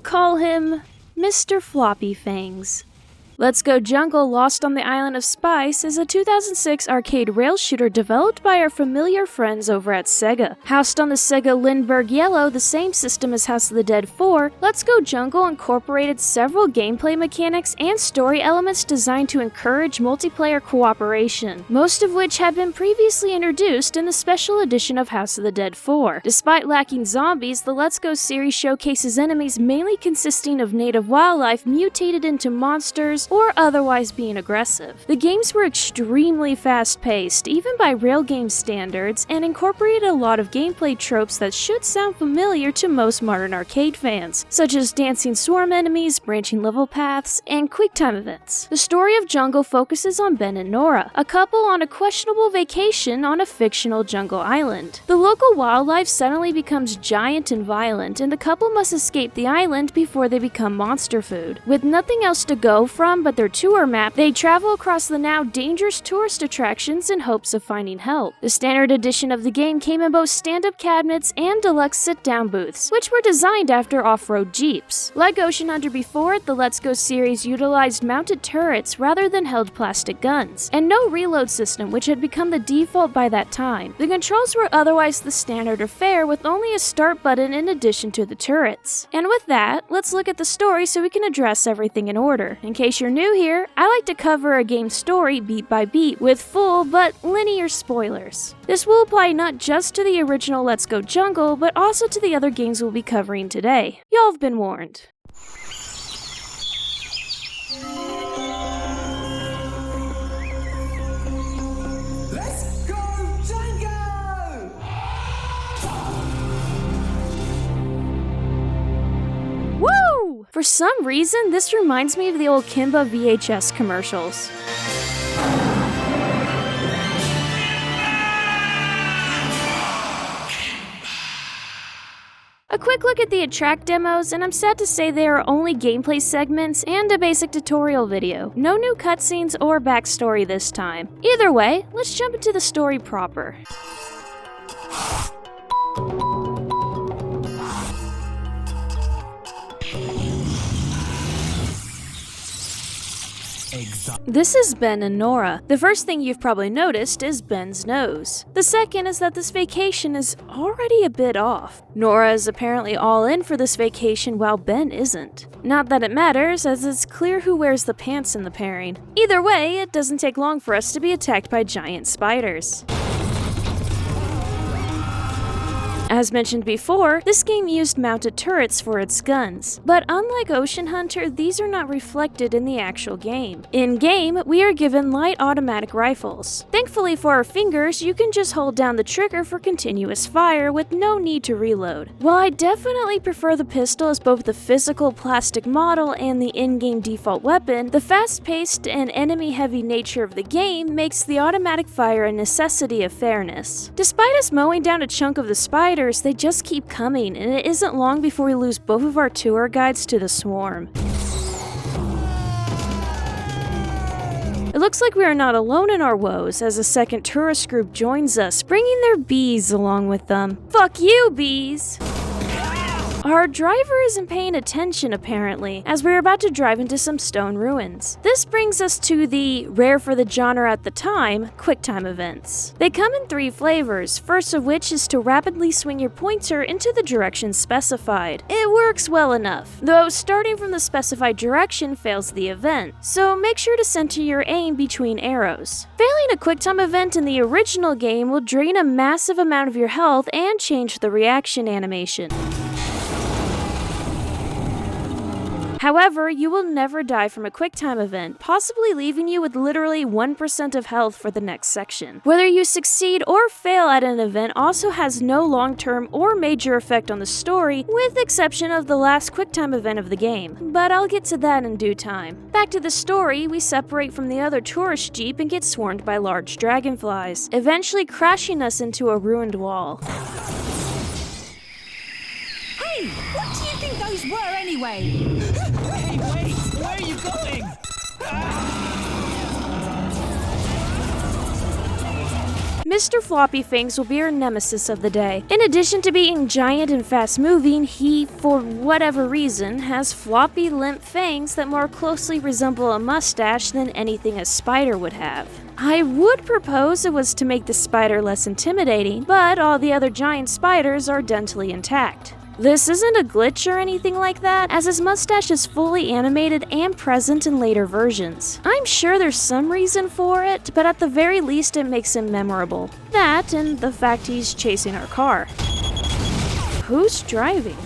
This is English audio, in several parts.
call him Mr. Floppy Fangs. Let's Go Jungle Lost on the Island of Spice is a 2006 arcade rail shooter developed by our familiar friends over at Sega. Housed on the Sega Lindbergh Yellow, the same system as House of the Dead 4, Let's Go Jungle incorporated several gameplay mechanics and story elements designed to encourage multiplayer cooperation, most of which had been previously introduced in the special edition of House of the Dead 4. Despite lacking zombies, the Let's Go series showcases enemies mainly consisting of native wildlife mutated into monsters or otherwise being aggressive. The games were extremely fast-paced, even by rail game standards, and incorporated a lot of gameplay tropes that should sound familiar to most modern arcade fans, such as dancing swarm enemies, branching level paths, and quick-time events. The story of Jungle focuses on Ben and Nora, a couple on a questionable vacation on a fictional jungle island. The local wildlife suddenly becomes giant and violent, and the couple must escape the island before they become monster food. With nothing else to go from but their tour map, they travel across the now dangerous tourist attractions in hopes of finding help. The standard edition of the game came in both stand-up cabinets and deluxe sit-down booths, which were designed after off-road jeeps. Like Ocean Hunter before it, the Let's Go series utilized mounted turrets rather than held plastic guns, and no reload system, which had become the default by that time. The controls were otherwise the standard affair, with only a start button in addition to the turrets. And with that, let's look at the story so we can address everything in order. In case you're new here, I like to cover a game's story beat by beat with full but linear spoilers. This will apply not just to the original Let's Go Jungle, but also to the other games we'll be covering today. Y'all have been warned. Let's go Jungle! Woo! For some reason, this reminds me of the old Kimba VHS commercials. A quick look at the Attract demos, and I'm sad to say they are only gameplay segments and a basic tutorial video. No new cutscenes or backstory this time. Either way, let's jump into the story proper. This is Ben and Nora. The first thing you've probably noticed is Ben's nose. The second is that this vacation is already a bit off. Nora is apparently all in for this vacation while Ben isn't. Not that it matters, as it's clear who wears the pants in the pairing. Either way, it doesn't take long for us to be attacked by giant spiders. As mentioned before, this game used mounted turrets for its guns, but unlike Ocean Hunter, these are not reflected in the actual game. In-game, we are given light automatic rifles. Thankfully for our fingers, you can just hold down the trigger for continuous fire with no need to reload. While I definitely prefer the pistol as both the physical plastic model and the in-game default weapon, the fast-paced and enemy-heavy nature of the game makes the automatic fire a necessity of fairness. Despite us mowing down a chunk of the spider, they just keep coming, and it isn't long before we lose both of our tour guides to the swarm. It looks like we are not alone in our woes, as a second tourist group joins us, bringing their bees along with them. Fuck you, bees! Our driver isn't paying attention apparently, as we're about to drive into some stone ruins. This brings us to the, rare for the genre at the time, QuickTime events. They come in 3 flavors, first of which is to rapidly swing your pointer into the direction specified. It works well enough, though starting from the specified direction fails the event, so make sure to center your aim between arrows. Failing a QuickTime event in the original game will drain a massive amount of your health and change the reaction animation. However, you will never die from a QuickTime event, possibly leaving you with literally 1% of health for the next section. Whether you succeed or fail at an event also has no long-term or major effect on the story, with exception of the last QuickTime event of the game, but I'll get to that in due time. Back to the story, we separate from the other tourist jeep and get swarmed by large dragonflies, eventually crashing us into a ruined wall. Hey, what do you think those were anyway? Hey, wait! Where are you going? Mr. Floppy Fangs will be our nemesis of the day. In addition to being giant and fast moving, he, for whatever reason, has floppy, limp fangs that more closely resemble a mustache than anything a spider would have. I would propose it was to make the spider less intimidating, but all the other giant spiders are dentally intact. This isn't a glitch or anything like that, as his mustache is fully animated and present in later versions. I'm sure there's some reason for it, but at the very least it makes him memorable. That and the fact he's chasing our car. Who's driving?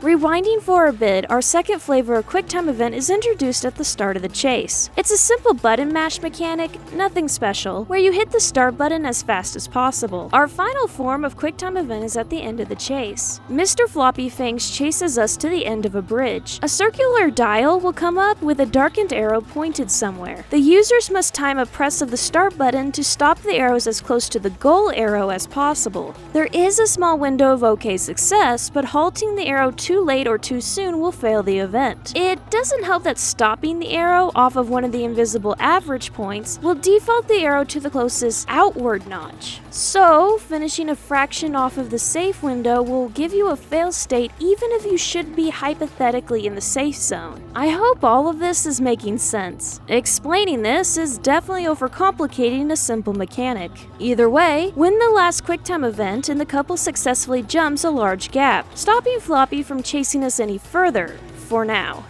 Rewinding for a bit, our second flavor of QuickTime event is introduced at the start of the chase. It's a simple button mash mechanic, nothing special, where you hit the start button as fast as possible. Our final form of QuickTime event is at the end of the chase. Mr. Floppy Fangs chases us to the end of a bridge. A circular dial will come up with a darkened arrow pointed somewhere. The users must time a press of the start button to stop the arrows as close to the goal arrow as possible. There is a small window of OK success, but halting the arrow too late or too soon will fail the event. It doesn't help that stopping the arrow off of one of the invisible average points will default the arrow to the closest outward notch. So, finishing a fraction off of the safe window will give you a fail state even if you should be hypothetically in the safe zone. I hope all of this is making sense. Explaining this is definitely overcomplicating a simple mechanic. Either way, win the last QuickTime event and the couple successfully jumps a large gap, stopping Floppy from chasing us any further, for now.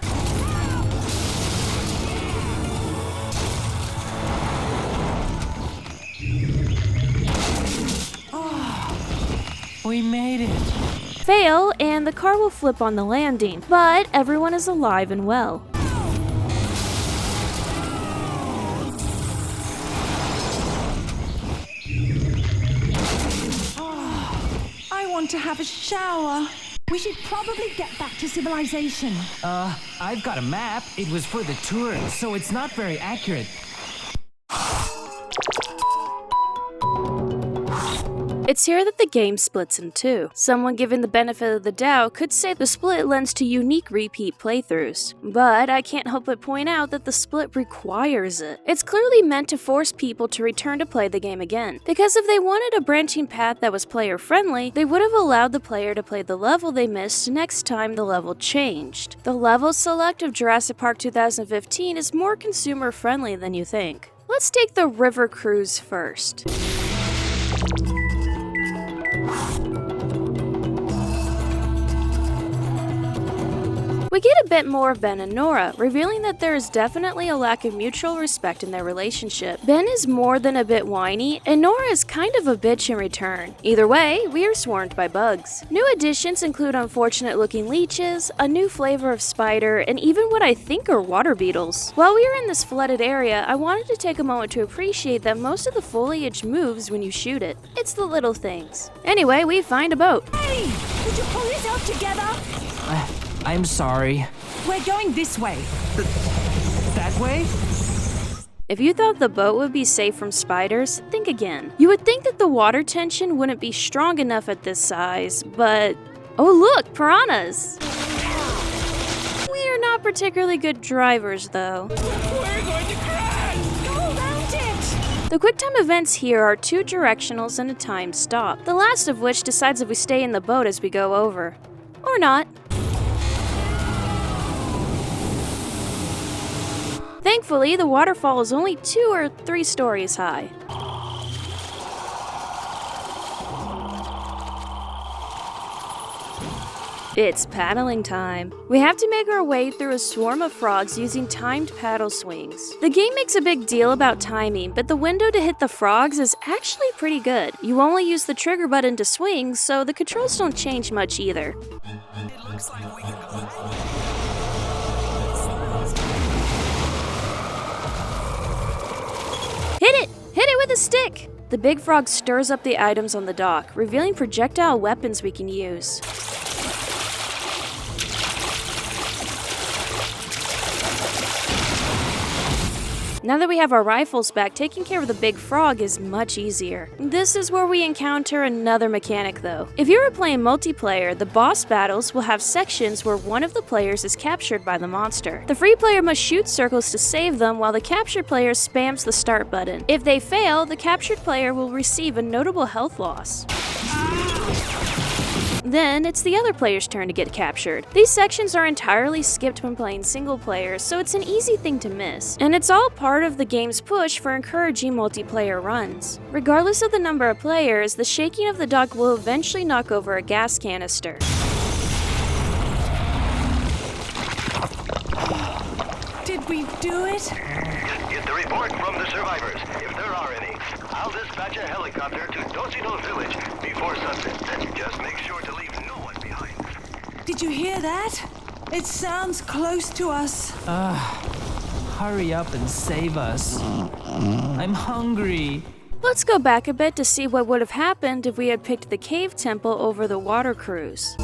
We made it. Fail, and the car will flip on the landing, but everyone is alive and well. I want to have a shower. We should probably get back to civilization. I've got a map. It was for the tour, so it's not very accurate. It's here that the game splits in two. Someone given the benefit of the doubt could say the split lends to unique repeat playthroughs, but I can't help but point out that the split requires it. It's clearly meant to force people to return to play the game again, because if they wanted a branching path that was player friendly, they would have allowed the player to play the level they missed next time the level changed. The level select of Jurassic Park 2015 is more consumer friendly than you think. Let's take the river cruise first. We get a bit more of Ben and Nora, revealing that there is definitely a lack of mutual respect in their relationship. Ben is more than a bit whiny, and Nora is kind of a bitch in return. Either way, we are swarmed by bugs. New additions include unfortunate-looking leeches, a new flavor of spider, and even what I think are water beetles. While we are in this flooded area, I wanted to take a moment to appreciate that most of the foliage moves when you shoot it. It's the little things. Anyway, we find a boat. Hey! Would you pull yourself together? I'm sorry. We're going this way. That way? If you thought the boat would be safe from spiders, think again. You would think that the water tension wouldn't be strong enough at this size, but... oh look, piranhas! We are not particularly good drivers, though. We're going to crash! Go around it! The QuickTime events here are 2 directionals and a timed stop, the last of which decides if we stay in the boat as we go over. Or not. Thankfully, the waterfall is only 2 or 3 stories high. It's paddling time. We have to make our way through a swarm of frogs using timed paddle swings. The game makes a big deal about timing, but the window to hit the frogs is actually pretty good. You only use the trigger button to swing, so the controls don't change much either. It looks like we can go. Hit it! Hit it with a stick! The big frog stirs up the items on the dock, revealing projectile weapons we can use. Now that we have our rifles back, taking care of the big frog is much easier. This is where we encounter another mechanic though. If you are playing multiplayer, the boss battles will have sections where one of the players is captured by the monster. The free player must shoot circles to save them while the captured player spams the start button. If they fail, the captured player will receive a notable health loss. Then, it's the other player's turn to get captured. These sections are entirely skipped when playing single player, so it's an easy thing to miss. And it's all part of the game's push for encouraging multiplayer runs. Regardless of the number of players, the shaking of the dock will eventually knock over a gas canister. Did we do it? Get the report from the survivors, if there are any. I'll dispatch a helicopter to Dosino Village before sunset. Just make sure to leave no one behind. Did you hear that? It sounds close to us. Hurry up and save us. I'm hungry. Let's go back a bit to see what would have happened if we had picked the cave temple over the water cruise.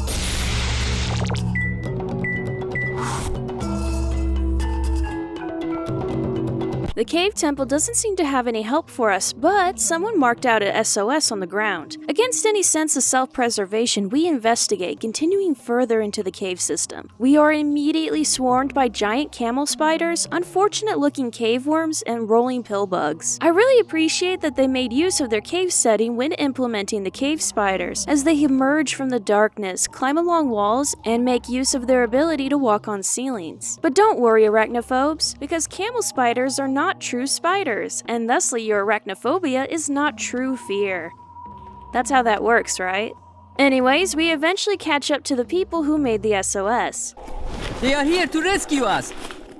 The cave temple doesn't seem to have any help for us, but someone marked out a SOS on the ground. Against any sense of self-preservation, we investigate, continuing further into the cave system. We are immediately swarmed by giant camel spiders, unfortunate-looking cave worms, and rolling pill bugs. I really appreciate that they made use of their cave setting when implementing the cave spiders, as they emerge from the darkness, climb along walls, and make use of their ability to walk on ceilings. But don't worry, arachnophobes, because camel spiders are not true spiders, and thusly your arachnophobia is not true fear. That's how that works, right? Anyways, we eventually catch up to the people who made the SOS. They are here to rescue us!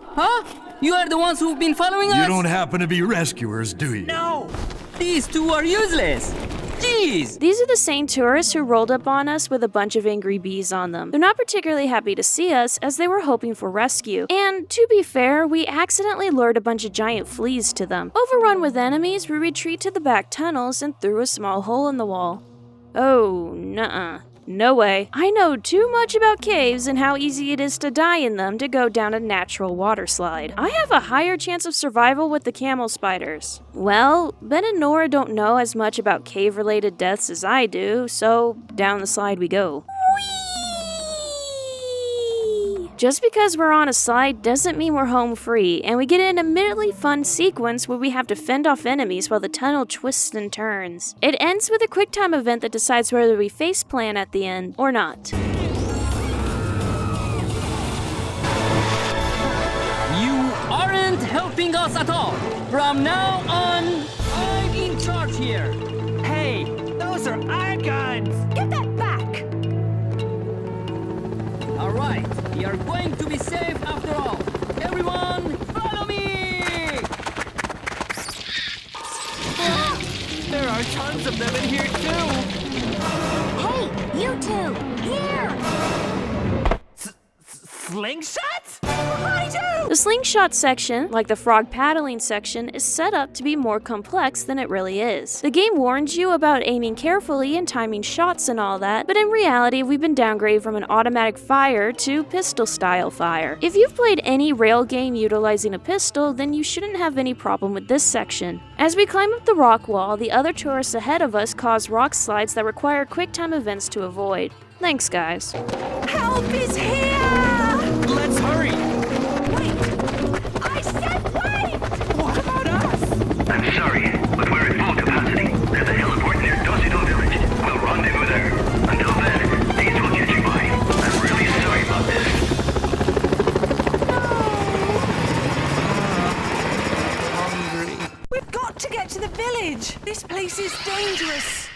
Huh? You are the ones who've been following us? You don't happen to be rescuers, do you? No! These two are useless! Jeez! These are the same tourists who rolled up on us with a bunch of angry bees on them. They're not particularly happy to see us, as they were hoping for rescue. And to be fair, we accidentally lured a bunch of giant fleas to them. Overrun with enemies, we retreat to the back tunnels and through a small hole in the wall. Oh, nuh-uh. No way. I know too much about caves and how easy it is to die in them to go down a natural water slide. I have a higher chance of survival with the camel spiders. Well, Ben and Nora don't know as much about cave-related deaths as I do, so down the slide we go. Just because we're on a slide doesn't mean we're home free, and we get an admittedly fun sequence where we have to fend off enemies while the tunnel twists and turns. It ends with a quick time event that decides whether we faceplant at the end or not. You aren't helping us at all! From now on, I'm in charge here! Hey, those are our guns. Get that back! Alright, we are going to be safe after all. Everyone, follow me! There are tons of them in here too. Hey, you two! Here! Slingshots? The slingshot section, like the frog paddling section, is set up to be more complex than it really is. The game warns you about aiming carefully and timing shots and all that, but in reality we've been downgraded from an automatic fire to pistol-style fire. If you've played any rail game utilizing a pistol, then you shouldn't have any problem with this section. As we climb up the rock wall, the other tourists ahead of us cause rock slides that require quick time events to avoid. Thanks, guys. Help is here! Let's hurry. Wait! I said wait! What about us? I'm sorry, but we're at full capacity. There's a heliport near Dosino Village. We'll rendezvous there. Until then, these will get you by. I'm really sorry about this. Hungry. We've got to get to the village! This place is dangerous!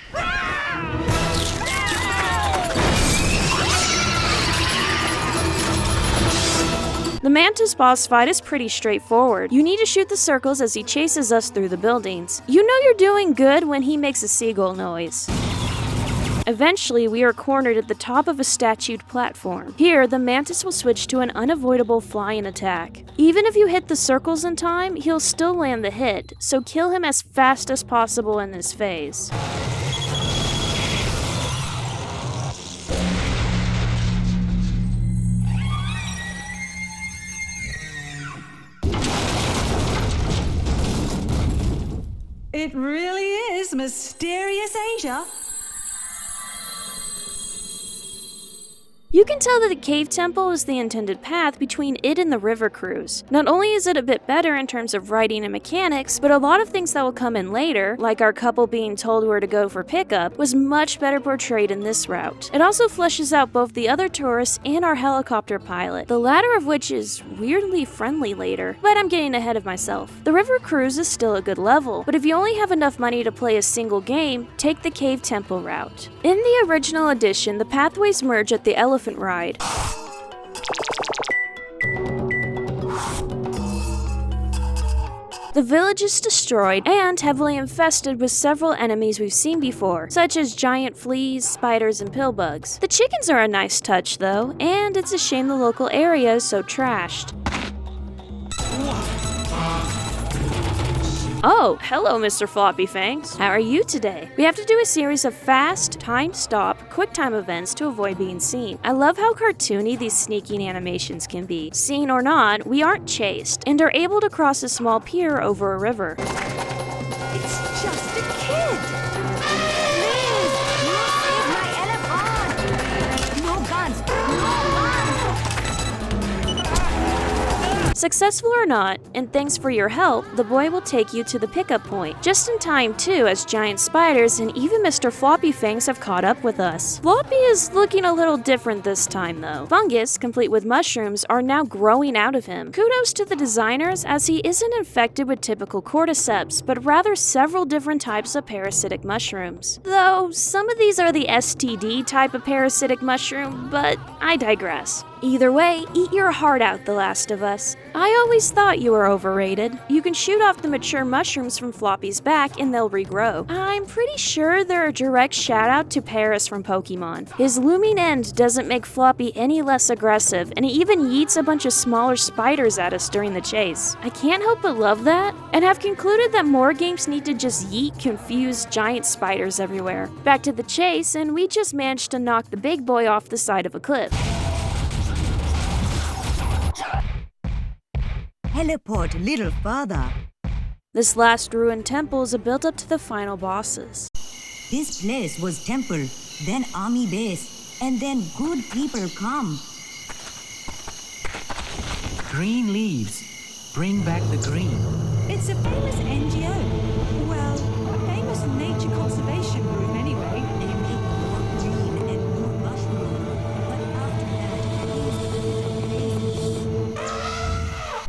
The Mantis boss fight is pretty straightforward. You need to shoot the circles as he chases us through the buildings. You know you're doing good when he makes a seagull noise. Eventually, we are cornered at the top of a statued platform. Here, the Mantis will switch to an unavoidable flying attack. Even if you hit the circles in time, he'll still land the hit, so kill him as fast as possible in this phase. It really is mysterious Asia. You can tell that the cave temple is the intended path between it and the river cruise. Not only is it a bit better in terms of writing and mechanics, but a lot of things that will come in later, like our couple being told where to go for pickup, was much better portrayed in this route. It also fleshes out both the other tourists and our helicopter pilot, the latter of which is weirdly friendly later, but I'm getting ahead of myself. The river cruise is still a good level, but if you only have enough money to play a single game, take the cave temple route. In the original edition, the pathways merge at the elephant ride. The village is destroyed and heavily infested with several enemies we've seen before, such as giant fleas, spiders, and pillbugs. The chickens are a nice touch though, and it's a shame the local area is so trashed. Oh, hello, Mr. Floppy Fangs. How are you today? We have to do a series of fast, time-stop, quick-time events to avoid being seen. I love how cartoony these sneaking animations can be. Seen or not, we aren't chased, and are able to cross a small pier over a river. It's just a kid. Please, you saved my elephant. No guns. Successful or not, and thanks for your help, the boy will take you to the pickup point. Just in time too, as giant spiders and even Mr. Floppy Fangs have caught up with us. Floppy is looking a little different this time though. Fungus, complete with mushrooms, are now growing out of him. Kudos to the designers, as he isn't infected with typical cordyceps, but rather several different types of parasitic mushrooms. Though, some of these are the STD type of parasitic mushroom, but I digress. Either way, eat your heart out, The Last of Us. I always thought you were overrated. You can shoot off the mature mushrooms from Floppy's back and they'll regrow. I'm pretty sure they're a direct shout out to Paris from Pokemon. His looming end doesn't make Floppy any less aggressive, and he even yeets a bunch of smaller spiders at us during the chase. I can't help but love that, and have concluded that more games need to just yeet confused giant spiders everywhere. Back to the chase, and we just managed to knock the big boy off the side of a cliff. Teleport a little further. This last ruined temple is a build-up to the final bosses. This place was temple, then army base, and then good people come. Green leaves. Bring back the green. It's a famous NGO. Well, a famous nature conservation group anyway. They make more green and more mushroom. But after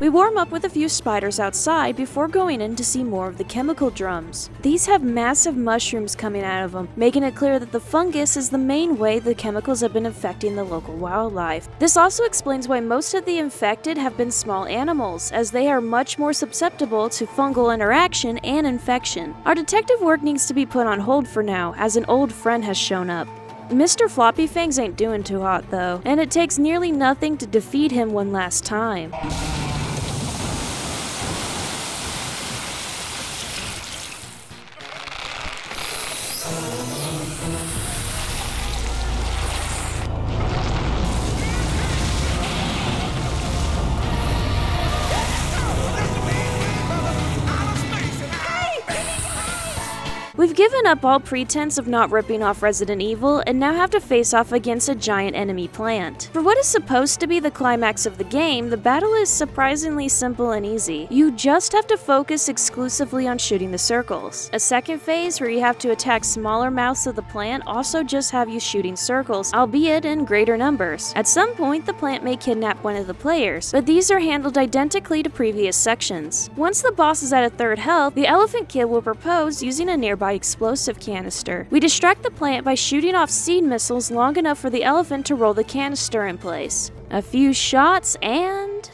We warm up with a few spiders outside before going in to see more of the chemical drums. These have massive mushrooms coming out of them, making it clear that the fungus is the main way the chemicals have been infecting the local wildlife. This also explains why most of the infected have been small animals, as they are much more susceptible to fungal interaction and infection. Our detective work needs to be put on hold for now, as an old friend has shown up. Mr. Floppy Fangs ain't doing too hot though, and it takes nearly nothing to defeat him one last time. We've given up all pretense of not ripping off Resident Evil and now have to face off against a giant enemy plant. For what is supposed to be the climax of the game, the battle is surprisingly simple and easy. You just have to focus exclusively on shooting the circles. A second phase where you have to attack smaller mouths of the plant also just have you shooting circles, albeit in greater numbers. At some point, the plant may kidnap one of the players, but these are handled identically to previous sections. Once the boss is at a third health, the elephant kid will propose using a nearby explosive canister. We distract the plant by shooting off seed missiles long enough for the elephant to roll the canister in place. A few shots and...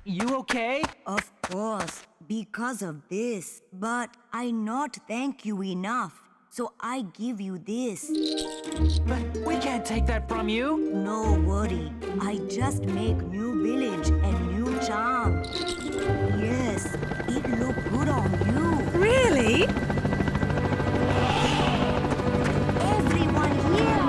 You okay? Of course, because of this. But I not thank you enough. So I give you this. But we can't take that from you. No worry. I just make new village and new charm. Yes, it look good on you. Really? Everyone here.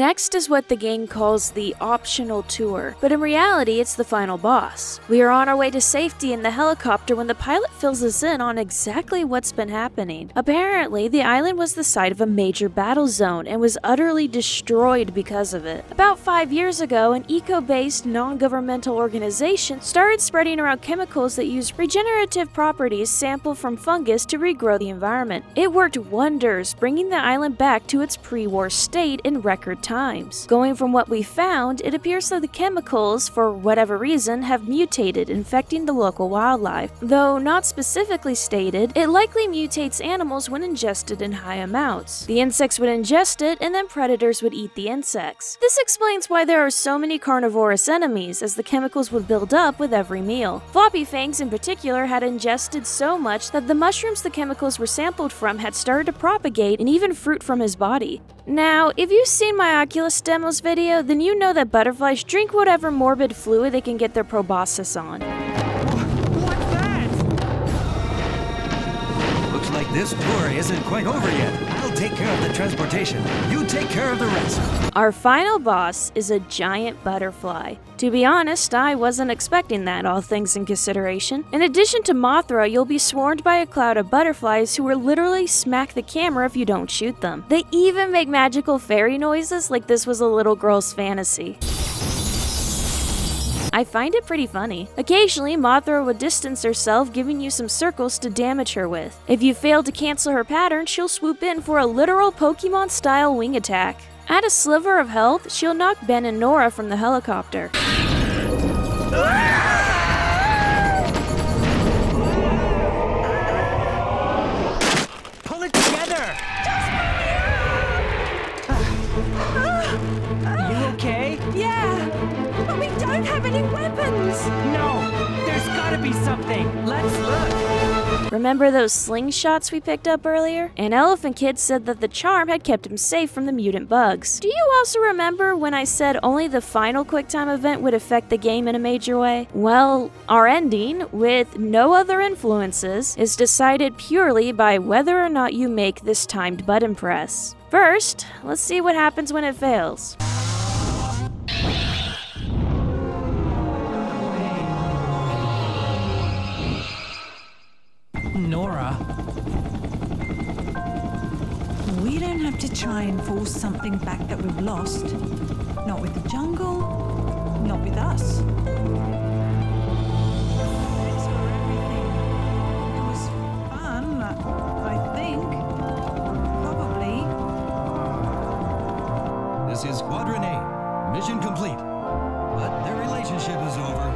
Next is what the game calls the optional tour, but in reality it's the final boss. We are on our way to safety in the helicopter when the pilot fills us in on exactly what's been happening. Apparently, the island was the site of a major battle zone and was utterly destroyed because of it. About 5 years ago, an eco-based, non-governmental organization started spreading around chemicals that use regenerative properties sampled from fungus to regrow the environment. It worked wonders, bringing the island back to its pre-war state in record times. Going from what we found, it appears that the chemicals, for whatever reason, have mutated, infecting the local wildlife. Though not specifically stated, it likely mutates animals when ingested in high amounts. The insects would ingest it, and then predators would eat the insects. This explains why there are so many carnivorous enemies, as the chemicals would build up with every meal. Floppy Fangs in particular had ingested so much that the mushrooms the chemicals were sampled from had started to propagate and even fruit from his body. Now, if you've seen my Oculus demos video, then you know that butterflies drink whatever morbid fluid they can get their proboscis on. What's that? Looks like this tour isn't quite over yet. I'll take care of the transportation. You take care of the rest. Our final boss is a giant butterfly. To be honest, I wasn't expecting that, all things in consideration. In addition to Mothra, you'll be swarmed by a cloud of butterflies who will literally smack the camera if you don't shoot them. They even make magical fairy noises like this was a little girl's fantasy. I find it pretty funny. Occasionally, Mothra would distance herself, giving you some circles to damage her with. If you fail to cancel her pattern, she'll swoop in for a literal Pokemon-style wing attack. At a sliver of health, she'll knock Ben and Nora from the helicopter. Pull it together! You okay? Yeah, but we don't have any weapons. No! There's gotta be something! Let's look! Remember those slingshots we picked up earlier? An elephant kid said that the charm had kept him safe from the mutant bugs. Do you also remember when I said only the final QuickTime event would affect the game in a major way? Well, our ending, with no other influences, is decided purely by whether or not you make this timed button press. First, let's see what happens when it fails. Nora. We don't have to try and force something back that we've lost. Not with the jungle, not with us. Thanks for everything. It was fun, I think. Probably. This is Squadron A. Mission complete. But their relationship is over.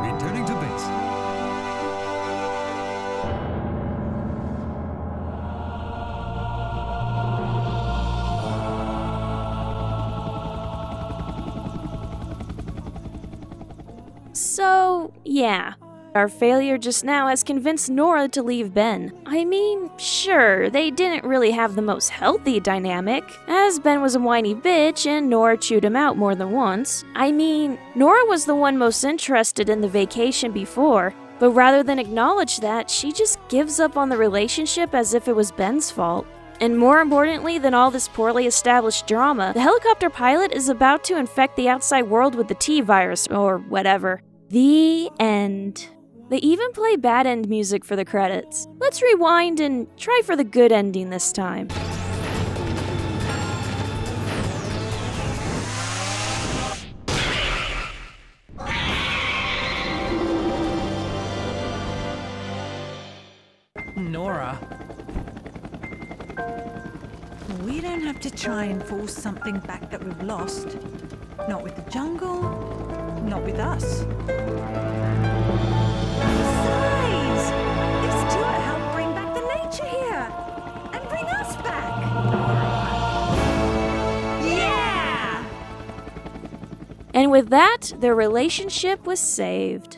Returning to base. So, yeah. Our failure just now has convinced Nora to leave Ben. I mean, sure, they didn't really have the most healthy dynamic, as Ben was a whiny bitch and Nora chewed him out more than once. I mean, Nora was the one most interested in the vacation before, but rather than acknowledge that, she just gives up on the relationship as if it was Ben's fault. And more importantly than all this poorly established drama, the helicopter pilot is about to infect the outside world with the T-virus, or whatever. The end. They even play bad end music for the credits. Let's rewind and try for the good ending this time. Nora. We don't have to try and force something back that we've lost. Not with the jungle, not with us. Besides, if Stuart helped bring back the nature here and bring us back. Yeah! And with that, their relationship was saved.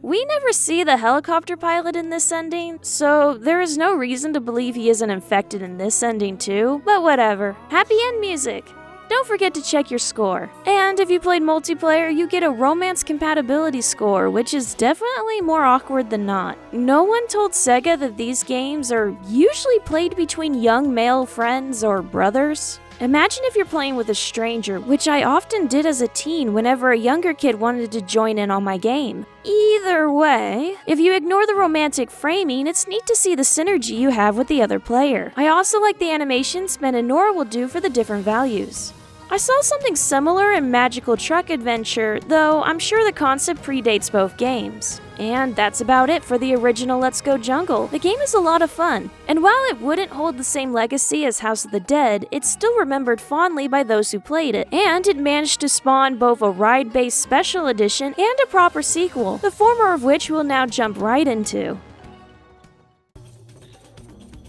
We never see the helicopter pilot in this ending, so there is no reason to believe he isn't infected in this ending too, but whatever. Happy end music! Don't forget to check your score. And if you played multiplayer, you get a romance compatibility score, which is definitely more awkward than not. No one told Sega that these games are usually played between young male friends or brothers. Imagine if you're playing with a stranger, which I often did as a teen whenever a younger kid wanted to join in on my game. Either way, if you ignore the romantic framing, it's neat to see the synergy you have with the other player. I also like the animations Ben and Nora will do for the different values. I saw something similar in Magical Truck Adventure, though I'm sure the concept predates both games. And that's about it for the original Let's Go Jungle. The game is a lot of fun, and while it wouldn't hold the same legacy as House of the Dead, it's still remembered fondly by those who played it, and it managed to spawn both a ride-based special edition and a proper sequel, the former of which we'll now jump right into.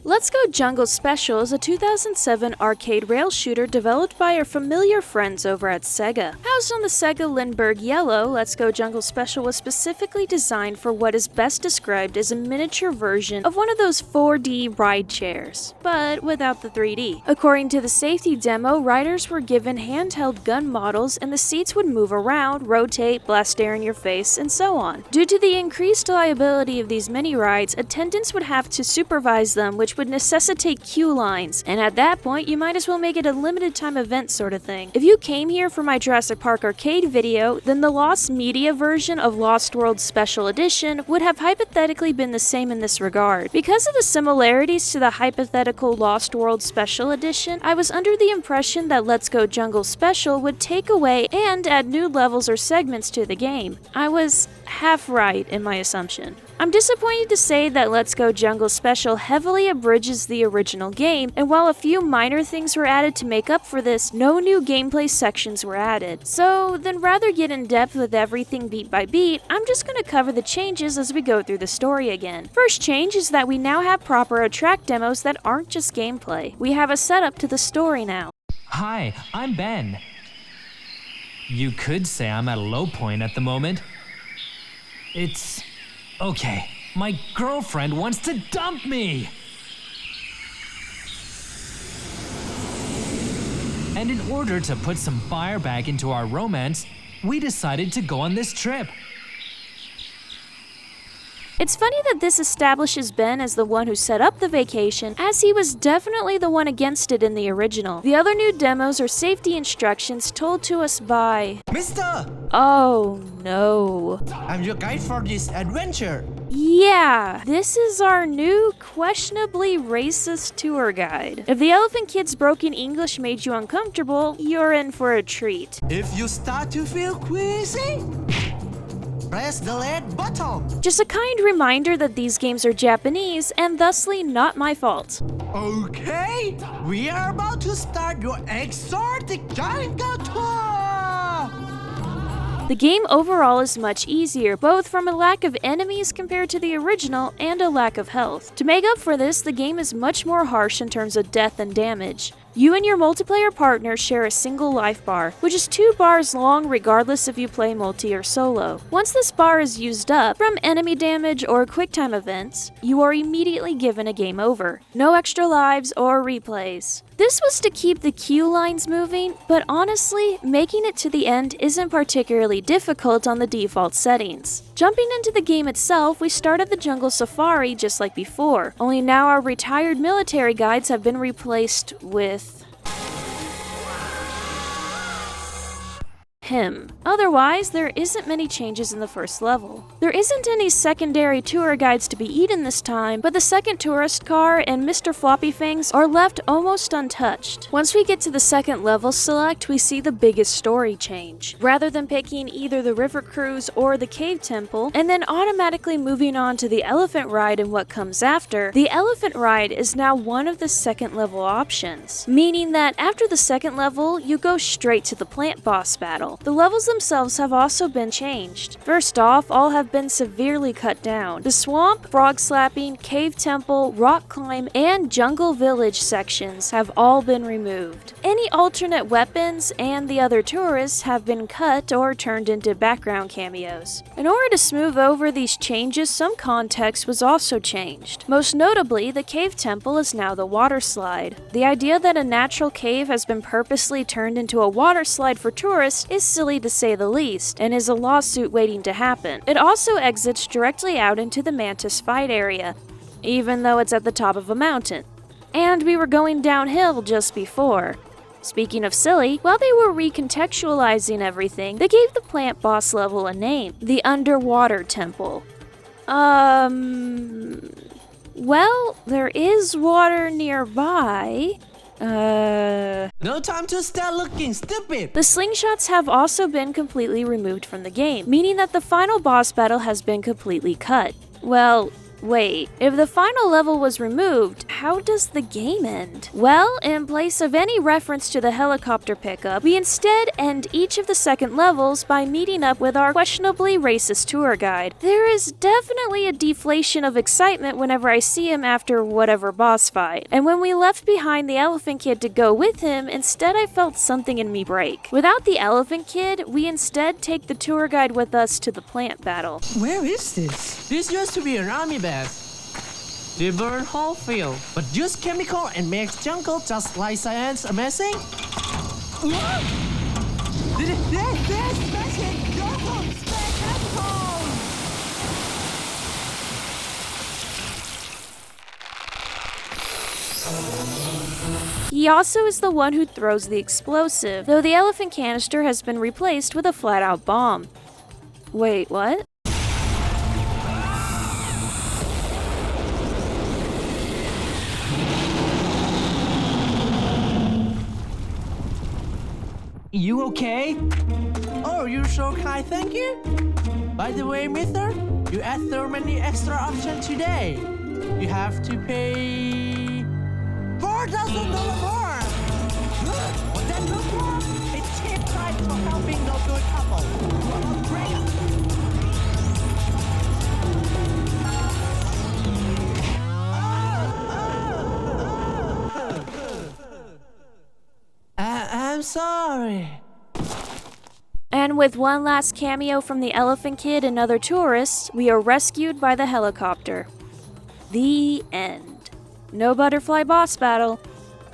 Let's Go Jungle Special is a 2007 arcade rail shooter developed by our familiar friends over at Sega. Housed on the Sega Lindbergh Yellow, Let's Go Jungle Special was specifically designed for what is best described as a miniature version of one of those 4D ride chairs, but without the 3D. According to the safety demo, riders were given handheld gun models and the seats would move around, rotate, blast air in your face, and so on. Due to the increased liability of these mini rides, attendants would have to supervise them, which would necessitate queue lines, and at that point you might as well make it a limited time event sort of thing. If you came here for my Jurassic Park arcade video, then the Lost Media version of Lost World Special Edition would have hypothetically been the same in this regard. Because of the similarities to the hypothetical Lost World Special Edition, I was under the impression that Let's Go Jungle Special would take away and add new levels or segments to the game. I was half right in my assumption. I'm disappointed to say that Let's Go Jungle Special heavily abridges the original game, and while a few minor things were added to make up for this, no new gameplay sections were added. So then rather get in depth with everything beat by beat, I'm just going to cover the changes as we go through the story again. First change is that we now have proper attract demos that aren't just gameplay. We have a setup to the story now. Hi, I'm Ben. You could say I'm at a low point at the moment. It's okay. My girlfriend wants to dump me! And in order to put some fire back into our romance, we decided to go on this trip. It's funny that this establishes Ben as the one who set up the vacation, as he was definitely the one against it in the original. The other new demos are safety instructions told to us by... Mister! Oh no. I'm your guide for this adventure. Yeah, this is our new, questionably racist tour guide. If the Elephant Kid's broken English made you uncomfortable, you're in for a treat. If you start to feel queasy, press the red button. Just a kind reminder that these games are Japanese and thusly not my fault. Okay, we are about to start your exotic jungle tour. The game overall is much easier, both from a lack of enemies compared to the original and a lack of health. To make up for this, the game is much more harsh in terms of death and damage. You and your multiplayer partner share a single life bar, which is 2 bars long regardless if you play multi or solo. Once this bar is used up from enemy damage or quicktime events, you are immediately given a game over. No extra lives or replays. This was to keep the queue lines moving, but honestly, making it to the end isn't particularly difficult on the default settings. Jumping into the game itself, we start at the jungle safari just like before, only now our retired military guides have been replaced with him. Otherwise, there isn't many changes in the first level. There isn't any secondary tour guides to be eaten this time, but the second tourist car and Mr. Floppy Fangs are left almost untouched. Once we get to the second level select, we see the biggest story change. Rather than picking either the river cruise or the cave temple, and then automatically moving on to the elephant ride and what comes after, the elephant ride is now one of the second level options, meaning that after the second level, you go straight to the plant boss battle. The levels themselves have also been changed. First off, all have been severely cut down. The swamp, frog slapping, cave temple, rock climb, and jungle village sections have all been removed. Any alternate weapons and the other tourists have been cut or turned into background cameos. In order to smooth over these changes, some context was also changed. Most notably, the cave temple is now the water slide. The idea that a natural cave has been purposely turned into a water slide for tourists is silly to say the least, and is a lawsuit waiting to happen. It also exits directly out into the Mantis fight area, even though it's at the top of a mountain. And we were going downhill just before. Speaking of silly, while they were recontextualizing everything, they gave the plant boss level a name, the Underwater Temple. Well, there is water nearby. No time to start looking stupid! The slingshots have also been completely removed from the game, meaning that the final boss battle has been completely cut. Well, wait, if the final level was removed, how does the game end? Well, in place of any reference to the helicopter pickup, we instead end each of the second levels by meeting up with our questionably racist tour guide. There is definitely a deflation of excitement whenever I see him after whatever boss fight. And when we left behind the Elephant Kid to go with him, instead I felt something in me break. Without the Elephant Kid, we instead take the tour guide with us to the plant battle. Where is this? This used to be an army base. They burn whole field, but use chemical and make jungle just like science amazing? What? He also is the one who throws the explosive, though the elephant canister has been replaced with a flat-out bomb. Wait, what? You okay? Oh, you're so kind, thank you. By the way, mister, you add so many extra options today. You have to pay $4,000 more. Good. Then look more. It's cheap price for helping the good couple. Great. I'm sorry. And with one last cameo from the Elephant Kid and other tourists, we are rescued by the helicopter. The end. No butterfly boss battle.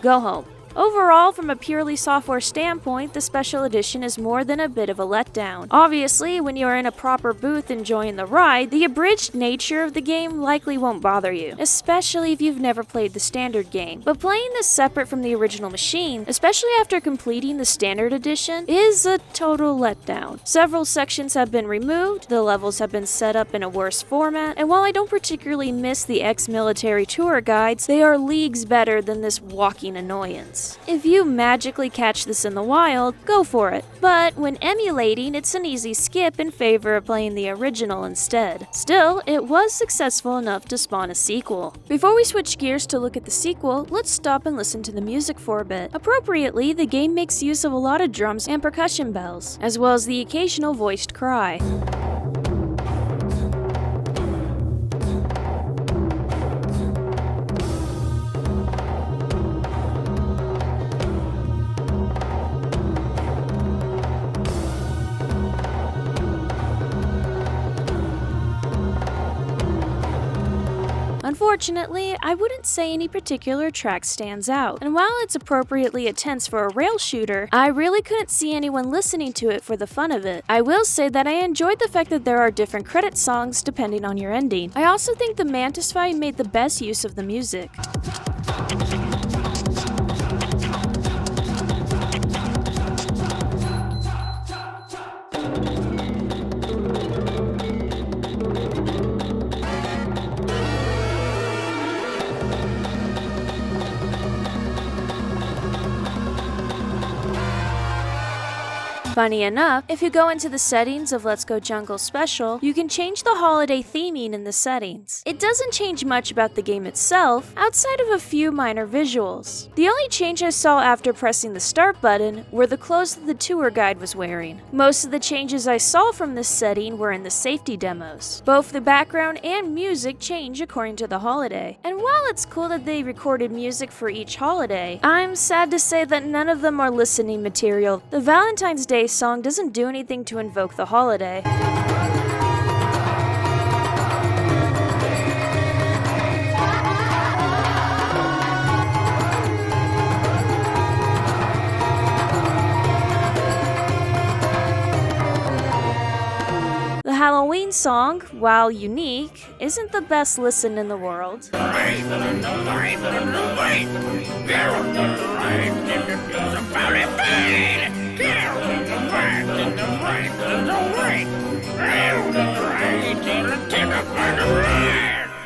Go home. Overall, from a purely software standpoint, the special edition is more than a bit of a letdown. Obviously, when you are in a proper booth enjoying the ride, the abridged nature of the game likely won't bother you, especially if you've never played the standard game. But playing this separate from the original machine, especially after completing the standard edition, is a total letdown. Several sections have been removed, the levels have been set up in a worse format, and while I don't particularly miss the ex-military tour guides, they are leagues better than this walking annoyance. If you magically catch this in the wild, go for it. But when emulating, it's an easy skip in favor of playing the original instead. Still, it was successful enough to spawn a sequel. Before we switch gears to look at the sequel, let's stop and listen to the music for a bit. Appropriately, the game makes use of a lot of drums and percussion bells, as well as the occasional voiced cry. Unfortunately, I wouldn't say any particular track stands out, and while it's appropriately intense for a rail shooter, I really couldn't see anyone listening to it for the fun of it. I will say that I enjoyed the fact that there are different credit songs depending on your ending. I also think the Mantis fight made the best use of the music. Funny enough, if you go into the settings of Let's Go Jungle Special, you can change the holiday theming in the settings. It doesn't change much about the game itself, outside of a few minor visuals. The only change I saw after pressing the start button were the clothes that the tour guide was wearing. Most of the changes I saw from this setting were in the safety demos. Both the background and music change according to the holiday. And while it's cool that they recorded music for each holiday, I'm sad to say that none of them are listening material. The Valentine's Day song doesn't do anything to invoke the holiday. The Halloween song, while unique, isn't the best listen in the world.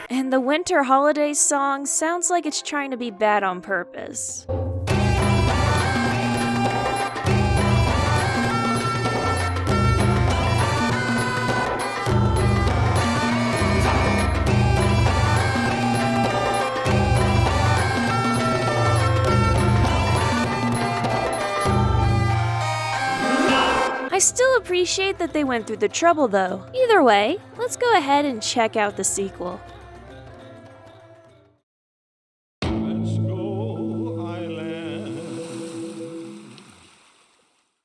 And the Winter Holidays song sounds like it's trying to be bad on purpose. I still appreciate that they went through the trouble though. Either way, let's go ahead and check out the sequel.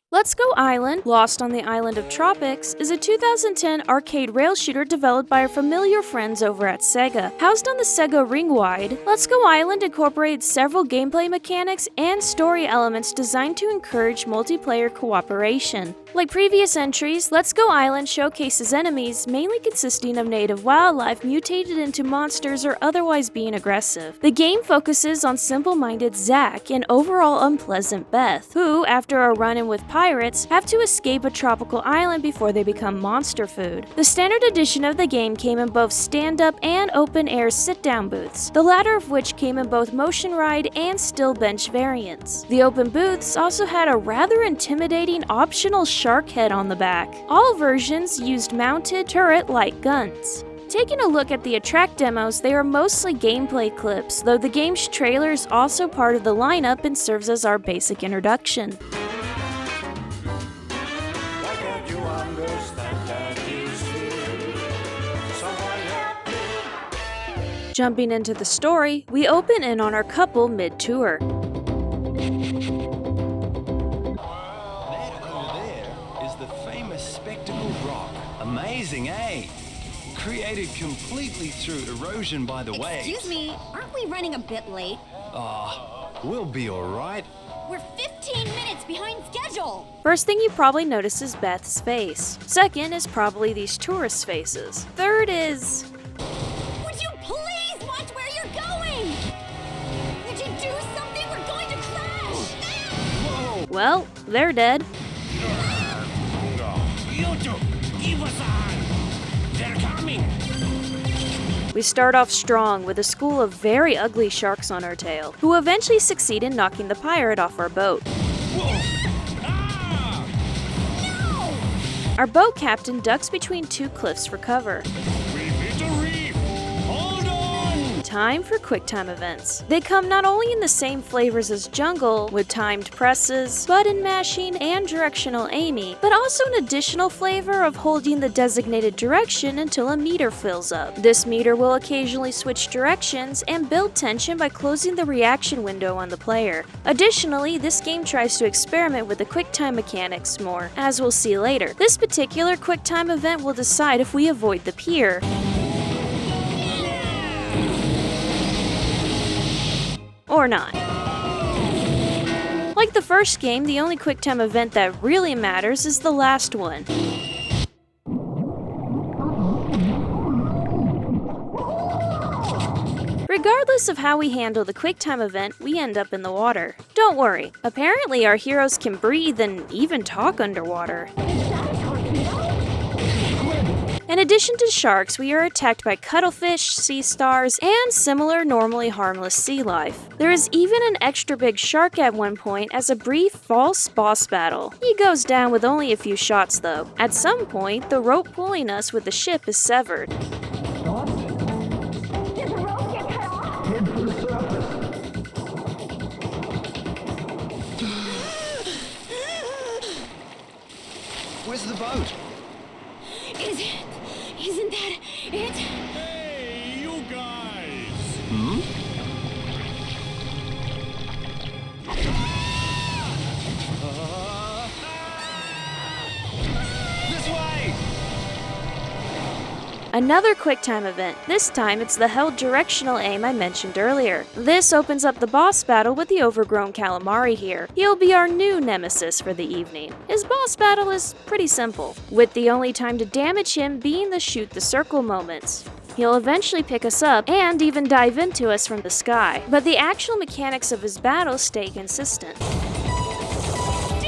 Let's Go Island, Lost on the Island of Tropics, is a 2010 arcade rail shooter developed by our familiar friends over at Sega. Housed on the Sega Ring-Wide, Let's Go Island incorporates several gameplay mechanics and story elements designed to encourage multiplayer cooperation. Like previous entries, Let's Go Island showcases enemies mainly consisting of native wildlife mutated into monsters or otherwise being aggressive. The game focuses on simple-minded Zack and overall unpleasant Beth, who, after a run-in with pirates, have to escape a tropical island before they become monster food. The standard edition of the game came in both stand-up and open-air sit-down booths, the latter of which came in both motion ride and still bench variants. The open booths also had a rather intimidating optional shark head on the back. All versions used mounted turret-like guns. Taking a look at the Attract demos, they are mostly gameplay clips, though the game's trailer is also part of the lineup and serves as our basic introduction. Jumping into the story, we open in on our couple mid-tour. That over there is the famous Spectacle Rock. Amazing, eh? Created completely through erosion by the waves. Excuse me, aren't we running a bit late? We'll be alright. We're 15 minutes behind schedule! First thing you probably notice is Beth's face. Second is probably these tourists' faces. Third is... Would you please watch where you're going? Would you do something? We're going to crash! Whoa! well, they're dead. They're coming! We start off strong with a school of very ugly sharks on our tail, who eventually succeed in knocking the pirate off our boat. Our boat captain ducks between two cliffs for cover. Time for QuickTime events. They come not only in the same flavors as Jungle, with timed presses, button mashing, and directional aiming, but also an additional flavor of holding the designated direction until a meter fills up. This meter will occasionally switch directions and build tension by closing the reaction window on the player. Additionally, this game tries to experiment with the QuickTime mechanics more, as we'll see later. This particular QuickTime event will decide if we avoid the pier, or not. Like the first game, the only QuickTime event that really matters is the last one. Regardless of how we handle the QuickTime event, we end up in the water. Don't worry, apparently our heroes can breathe and even talk underwater. In addition to sharks, we are attacked by cuttlefish, sea stars, and similar normally harmless sea life. There is even an extra big shark at one point as a brief false boss battle. He goes down with only a few shots though. At some point, the rope pulling us with the ship is severed. Where's the boat? Isn't that it? Hey, you guys! This way! Another QuickTime event. This time it's the held directional aim I mentioned earlier. This opens up the boss battle with the overgrown calamari here. He'll be our new nemesis for the evening. His boss battle is pretty simple, with the only time to damage him being the shoot the circle moments. He'll eventually pick us up and even dive into us from the sky, but the actual mechanics of his battles stay consistent. Do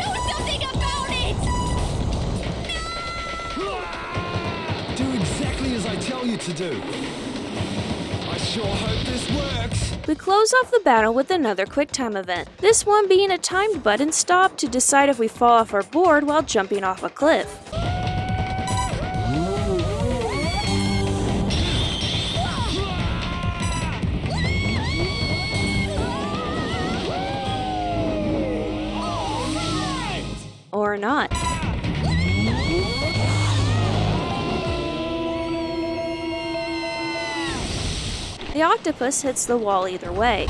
something about it! Do exactly as I tell you to do. I sure hope this works. We close off the battle with another QuickTime event, this one being a timed button stop to decide if we fall off our board while jumping off a cliff. Or not. The octopus hits the wall either way.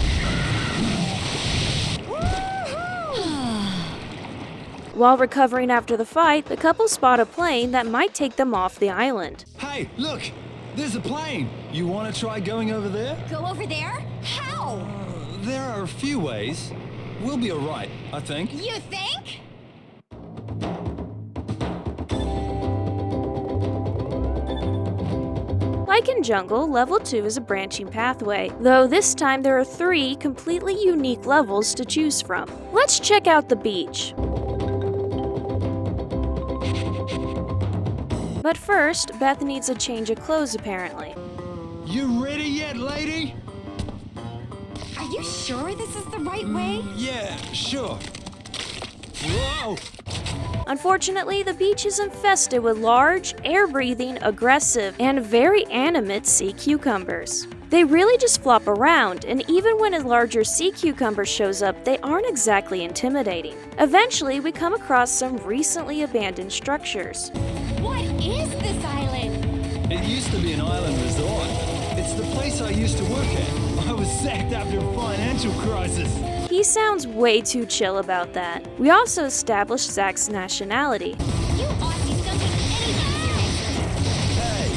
While recovering after the fight, the couple spot a plane that might take them off the island. Hey, look! There's a plane! You want to try going over there? Go over there? How? There are a few ways. We'll be alright, I think. You think? Like in Jungle, Level 2 is a branching pathway, though this time there are 3 completely unique levels to choose from. Let's check out the beach. But first, Beth needs a change of clothes apparently. You ready yet, lady? Are you sure this is the right way? Yeah, sure. Whoa! Unfortunately, the beach is infested with large, air-breathing, aggressive, and very animate sea cucumbers. They really just flop around, and even when a larger sea cucumber shows up, they aren't exactly intimidating. Eventually, we come across some recently abandoned structures. What is this island? It used to be an island resort. It's the place I used to work at. I was sacked after a financial crisis. He sounds way too chill about that. We also established Zach's nationality. You Aussies don't take anything Hey,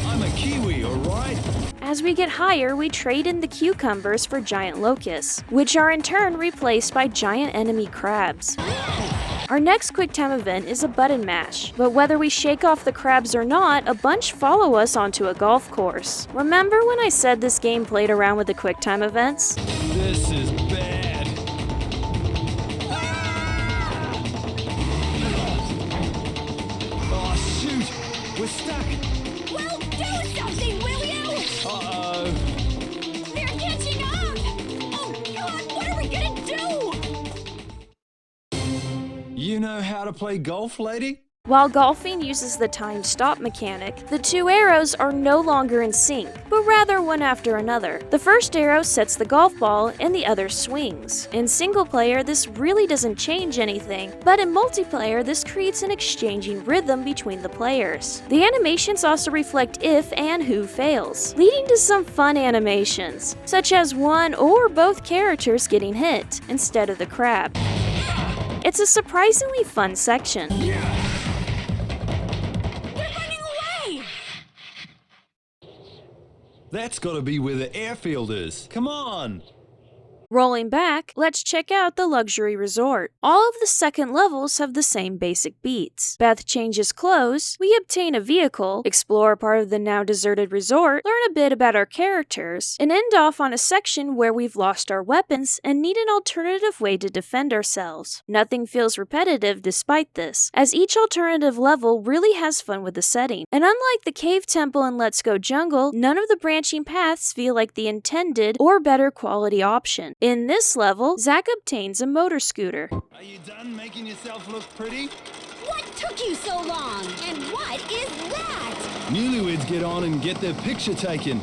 I'm a Kiwi, alright? As we get higher, we trade in the cucumbers for giant locusts, which are in turn replaced by giant enemy crabs. Our next QuickTime event is a button mash, but whether we shake off the crabs or not, a bunch follow us onto a golf course. Remember when I said this game played around with the QuickTime events? This is bad. Oh, shoot! We're stuck! Well, do something, will you? Uh-oh. They're catching up! Oh, God, what are we gonna do? You know how to play golf, lady? While golfing uses the timed stop mechanic, the 2 arrows are no longer in sync, but rather one after another. The first arrow sets the golf ball and the other swings. In single player, this really doesn't change anything, but in multiplayer, this creates an exchanging rhythm between the players. The animations also reflect if and who fails, leading to some fun animations, such as one or both characters getting hit instead of the crab. It's a surprisingly fun section. That's gotta be where the airfield is. Come on! Rolling back, let's check out the luxury resort. All of the second levels have the same basic beats. Beth changes clothes, we obtain a vehicle, explore a part of the now deserted resort, learn a bit about our characters, and end off on a section where we've lost our weapons and need an alternative way to defend ourselves. Nothing feels repetitive despite this, as each alternative level really has fun with the setting. And unlike the cave temple in Let's Go Jungle, none of the branching paths feel like the intended or better quality option. In this level, Zach obtains a motor scooter. Are you done making yourself look pretty? What took you so long? And what is that? Newlyweds get on and get their picture taken.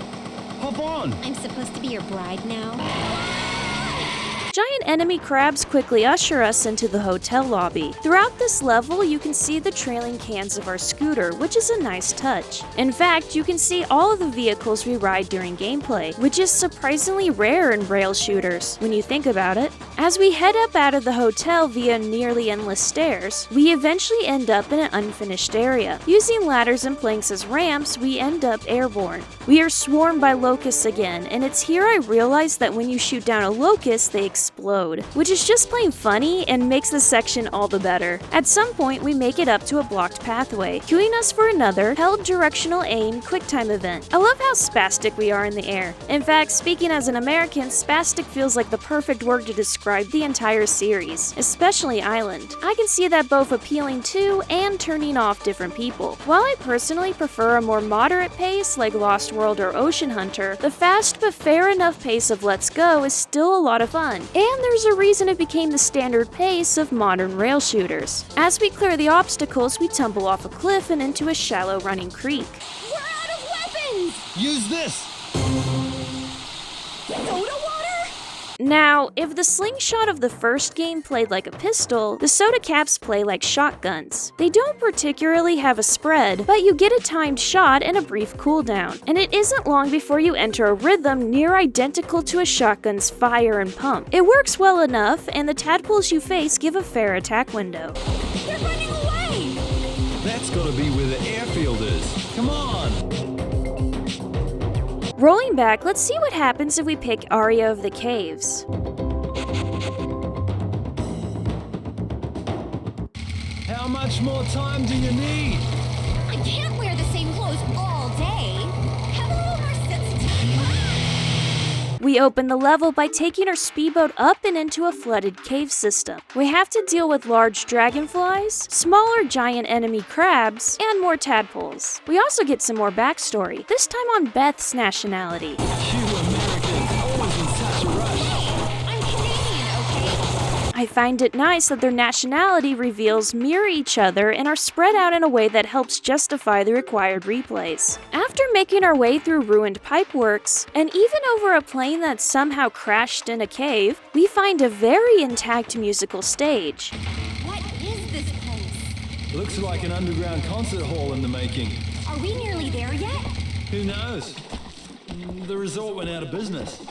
Hop on! I'm supposed to be your bride now? Giant giant enemy crabs quickly usher us into the hotel lobby. Throughout this level, you can see the trailing cans of our scooter, which is a nice touch. In fact, you can see all of the vehicles we ride during gameplay, which is surprisingly rare in rail shooters, when you think about it. As we head up out of the hotel via nearly endless stairs, we eventually end up in an unfinished area. Using ladders and planks as ramps, we end up airborne. We are swarmed by locusts again, and it's here I realized that when you shoot down a locust, they explode, which is just plain funny and makes the section all the better. At some point, we make it up to a blocked pathway, queuing us for another held directional aim QuickTime event. I love how spastic we are in the air. In fact, speaking as an American, spastic feels like the perfect word to describe the entire series, especially Island. I can see that both appealing to and turning off different people. While I personally prefer a more moderate pace like Lost World or Ocean Hunter, the fast but fair enough pace of Let's Go is still a lot of fun, and there's a reason it became the standard pace of modern rail shooters. As we clear the obstacles, we tumble off a cliff and into a shallow running creek. We're out of weapons! Use this! Soda water? Now, if the slingshot of the first game played like a pistol, the soda caps play like shotguns. They don't particularly have a spread, but you get a timed shot and a brief cooldown, and it isn't long before you enter a rhythm near identical to a shotgun's fire and pump. It works well enough, and the tadpoles you face give a fair attack window. They're running away! That's gotta be where the airfield is. Come on! Rolling back, let's see what happens if we pick Aria of the Caves. How much more time do you need? I can't wear the same clothes all day. Have a little more sensitivity. We open the level by taking our speedboat up and into a flooded cave system. We have to deal with large dragonflies, smaller giant enemy crabs, and more tadpoles. We also get some more backstory, this time on Beth's nationality. You Americans, always in such a rush. I'm Canadian, okay? I find it nice that their nationality reveals mirror each other and are spread out in a way that helps justify the required replays. After making our way through ruined pipeworks, and even over a plane that somehow crashed in a cave, we find a very intact musical stage. What is this place? Looks like an underground concert hall in the making. Are we nearly there yet? Who knows? The resort went out of business.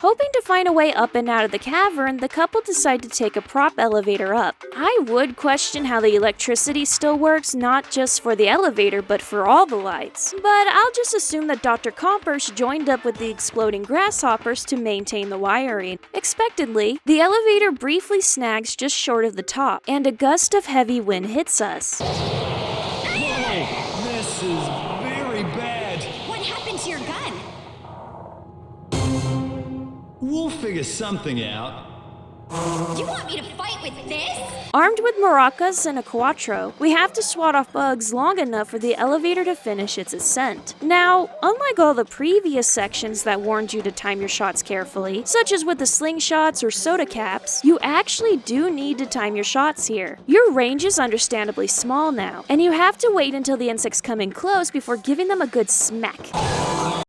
Hoping to find a way up and out of the cavern, the couple decide to take a prop elevator up. I would question how the electricity still works, not just for the elevator, but for all the lights. But I'll just assume that Dr. Compers joined up with the exploding grasshoppers to maintain the wiring. Expectedly, the elevator briefly snags just short of the top, and a gust of heavy wind hits us. Whoa! This is very bad. What happened to your gun? We'll figure something out. You want me to fight with this? Armed with maracas and a cuatro, we have to swat off bugs long enough for the elevator to finish its ascent. Now, unlike all the previous sections that warned you to time your shots carefully, such as with the slingshots or soda caps, you actually do need to time your shots here. Your range is understandably small now, and you have to wait until the insects come in close before giving them a good smack.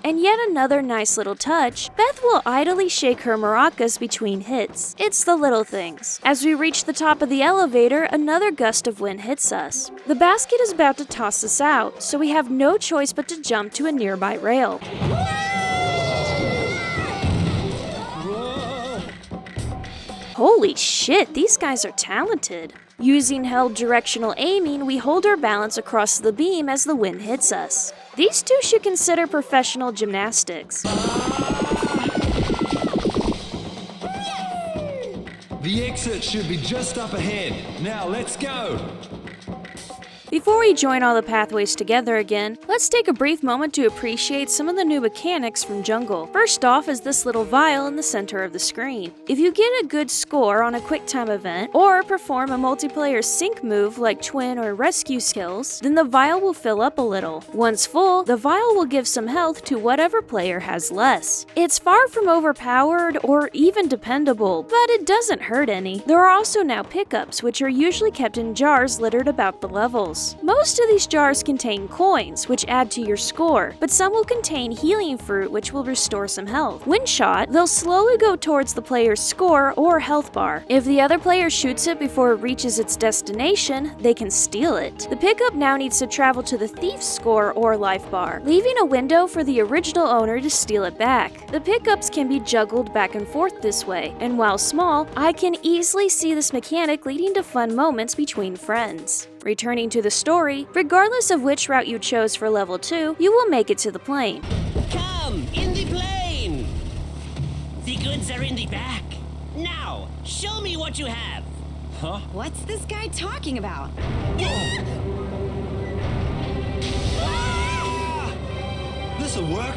And yet another nice little touch, Beth will idly shake her maracas between hits. It's the little things. As we reach the top of the elevator, another gust of wind hits us. The basket is about to toss us out, so we have no choice but to jump to a nearby rail. Holy shit, these guys are talented. Using held directional aiming, we hold our balance across the beam as the wind hits us. These two should consider professional gymnastics. The exit should be just up ahead. Now let's go. Before we join all the pathways together again, let's take a brief moment to appreciate some of the new mechanics from Jungle. First off is this little vial in the center of the screen. If you get a good score on a QuickTime event, or perform a multiplayer sync move like twin or rescue skills, then the vial will fill up a little. Once full, the vial will give some health to whatever player has less. It's far from overpowered or even dependable, but it doesn't hurt any. There are also now pickups, which are usually kept in jars littered about the levels. circles. Most of these jars contain coins, which add to your score, but some will contain healing fruit, which will restore some health. When shot, they'll slowly go towards the player's score or health bar. If the other player shoots it before it reaches its destination, they can steal it. The pickup now needs to travel to the thief's score or life bar, leaving a window for the original owner to steal it back. The pickups can be juggled back and forth this way, and while small, I can easily see this mechanic leading to fun moments between friends. Returning to the story, regardless of which route you chose for level 2, you will make it to the plane. Come, in the plane! The goods are in the back. Now, show me what you have. Huh? What's this guy talking about? This'll work.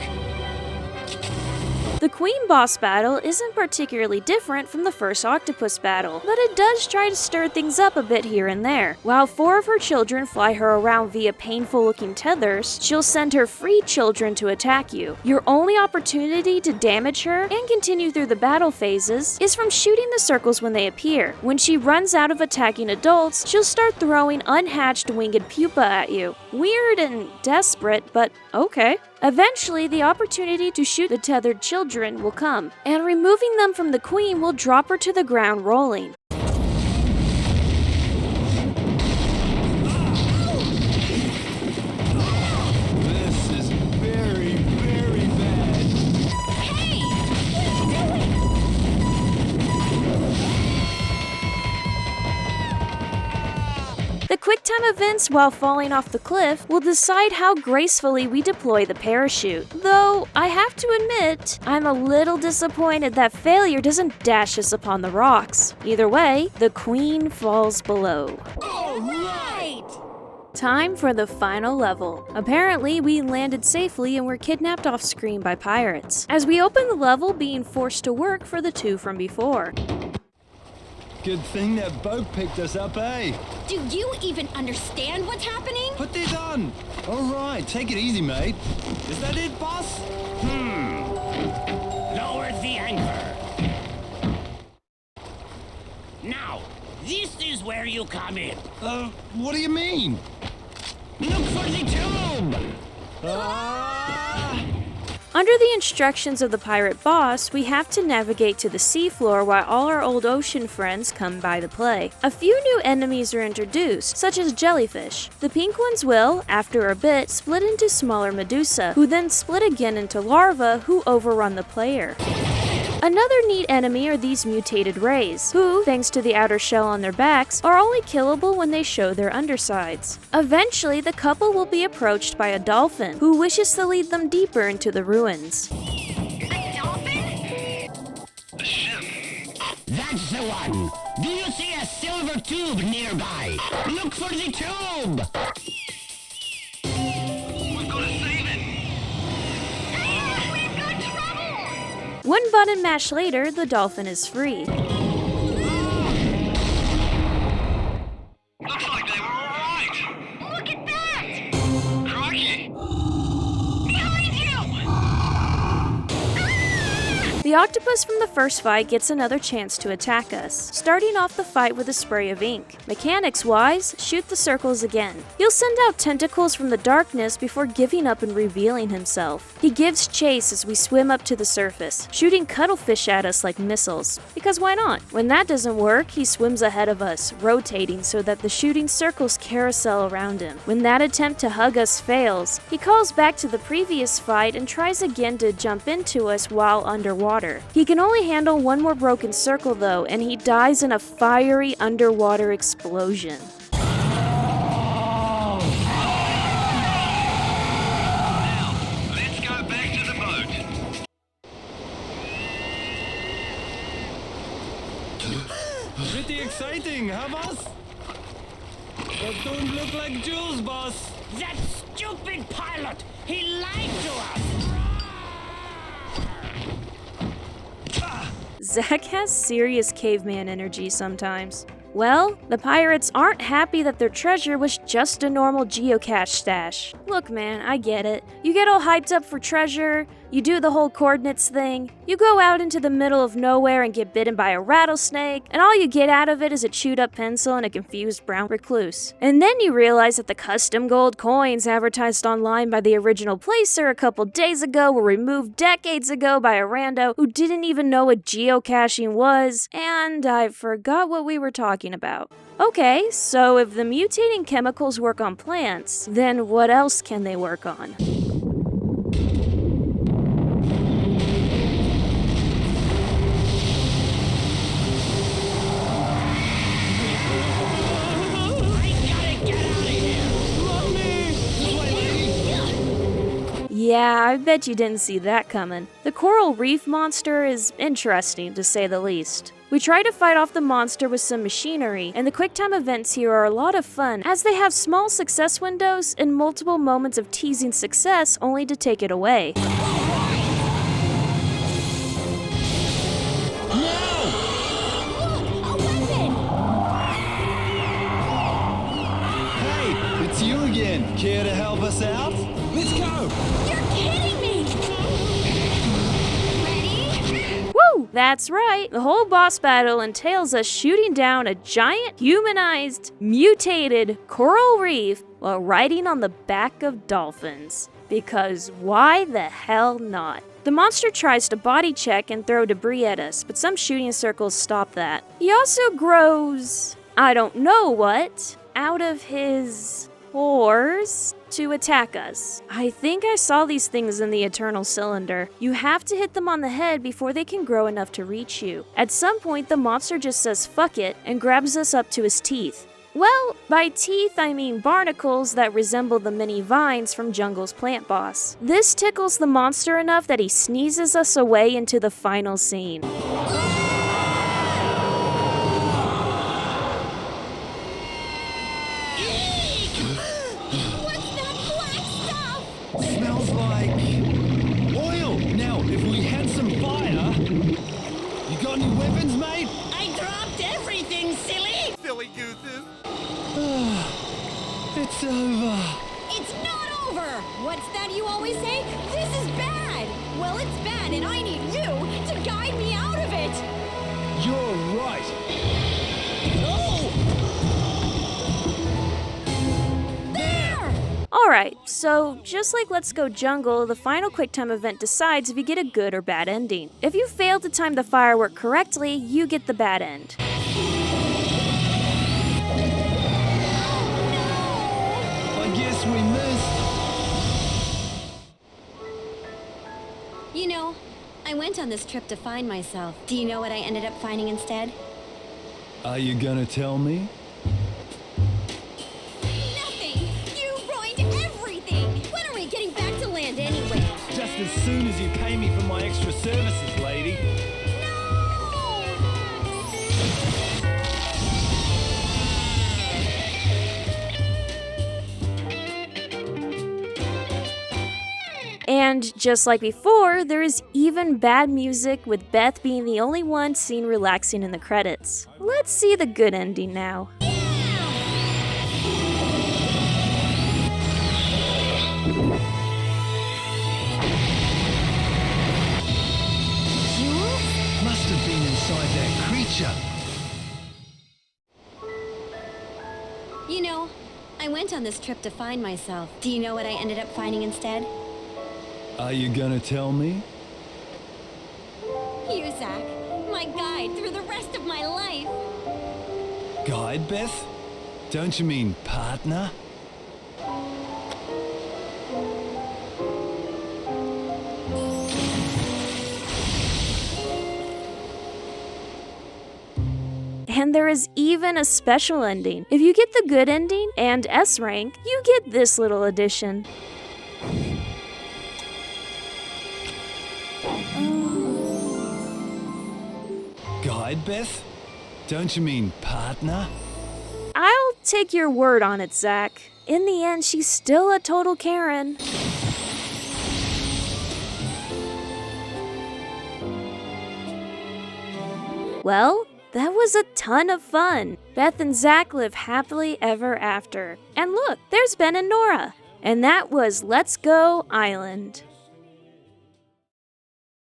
The Queen boss battle isn't particularly different from the first octopus battle, but it does try to stir things up a bit here and there. While 4 of her children fly her around via painful-looking tethers, she'll send her free children to attack you. Your only opportunity to damage her and continue through the battle phases is from shooting the circles when they appear. When she runs out of attacking adults, she'll start throwing unhatched winged pupa at you. Weird and desperate, but okay. Eventually, the opportunity to shoot the tethered children will come, and removing them from the queen will drop her to the ground rolling. This is very, very bad. Hey! What are you doing? The QuickTime events while falling off the cliff will decide how gracefully we deploy the parachute. Though, I have to admit, I'm a little disappointed that failure doesn't dash us upon the rocks. Either way, the queen falls below. All right! Time for the final level. Apparently, we landed safely and were kidnapped off screen by pirates, as we open the level being forced to work for the 2 from before. Good thing that boat picked us up, eh? Do you even understand what's happening? Put this on. All right, take it easy, mate. Is that it, boss? Lower the anchor. Now, this is where you come in. What do you mean? Look for the tube! Under the instructions of the pirate boss, we have to navigate to the seafloor while all our old ocean friends come by to play. A few new enemies are introduced, such as jellyfish. The pink ones will, after a bit, split into smaller medusa, who then split again into larvae who overrun the player. Another neat enemy are these mutated rays, who, thanks to the outer shell on their backs, are only killable when they show their undersides. Eventually, the couple will be approached by a dolphin, who wishes to lead them deeper into the ruins. A dolphin? A ship. That's the one. Do you see a silver tube nearby? Look for the tube! We've got to save it. We've got trouble! One button mash later, the dolphin is free. Looks like they were all right. Look at that! Crikey. Behind you! The octopus from the first fight gets another chance to attack us, starting off the fight with a spray of ink. Mechanics-wise, shoot the circles again. He'll send out tentacles from the darkness before giving up and revealing himself. He gives chase as we swim up to the surface, shooting cuttlefish at us like missiles. Because why not? When that doesn't work, he swims ahead of us, rotating so that the shooting circles carousel around him. When that attempt to hug us fails, he calls back to the previous fight and tries again to jump into us while underwater. He can only handle one more broken circle though, and he dies in a fiery underwater explosion. Now, let's go back to the boat. Pretty exciting, huh, boss? That don't look like Jules, boss. That stupid pilot! He lied to us! Zack has serious caveman energy sometimes. Well, the pirates aren't happy that their treasure was just a normal geocache stash. Look man, I get it. You get all hyped up for treasure, You do the whole coordinates thing, you go out into the middle of nowhere and get bitten by a rattlesnake, and all you get out of it is a chewed up pencil and a confused brown recluse. And then you realize that the custom gold coins advertised online by the original placer a couple days ago were removed decades ago by a rando who didn't even know what geocaching was, and I forgot what we were talking about. Okay, so if the mutating chemicals work on plants, then what else can they work on? Yeah, I bet you didn't see that coming. The coral reef monster is interesting, to say the least. We try to fight off the monster with some machinery, and the QuickTime events here are a lot of fun, as they have small success windows and multiple moments of teasing success only to take it away. Hey, it's you again. Care to help us out? Let's go! Woo! That's right! The whole boss battle entails us shooting down a giant, humanized, mutated coral reef while riding on the back of dolphins. Because why the hell not? The monster tries to body check and throw debris at us, but some shooting circles stop that. He also grows, I don't know what, out of his pores to attack us. I think I saw these things in the Eternal Cylinder. You have to hit them on the head before they can grow enough to reach you. At some point, the monster just says fuck it and grabs us up to his teeth. Well, by teeth I mean barnacles that resemble the mini vines from Jungle's plant boss. This tickles the monster enough that he sneezes us away into the final scene. Smells like oil. Now, if we had some fire, you got any weapons, mate? I dropped everything, silly! Silly gooses. It's over. It's not over! What's that you always say? This is bad! Well, it's bad, and I need you to guide me out of it! You're right. Alright, so just like Let's Go Jungle, the final QuickTime event decides if you get a good or bad ending. If you fail to time the firework correctly, you get the bad end. I guess we missed. You know, I went on this trip to find myself. Do you know what I ended up finding instead? Are you gonna tell me? Nothing! You ruined everything! When are we getting back to land anyway? Just as soon as you pay me for my extra services, lady. And just like before, there is even bad music, with Beth being the only one seen relaxing in the credits. Let's see the good ending now. Must have been inside that creature. You know, I went on this trip to find myself. Do you know what I ended up finding instead? Are you gonna tell me? You, Zach. My guide through the rest of my life. Guide, Beth? Don't you mean partner? And there is even a special ending. If you get the good ending and S rank, you get this little addition. Guide, Beth? Don't you mean partner? I'll take your word on it, Zach. In the end, she's still a total Karen. Well, that was a ton of fun. Beth and Zach live happily ever after. And look, there's Ben and Nora. And that was Let's Go Island.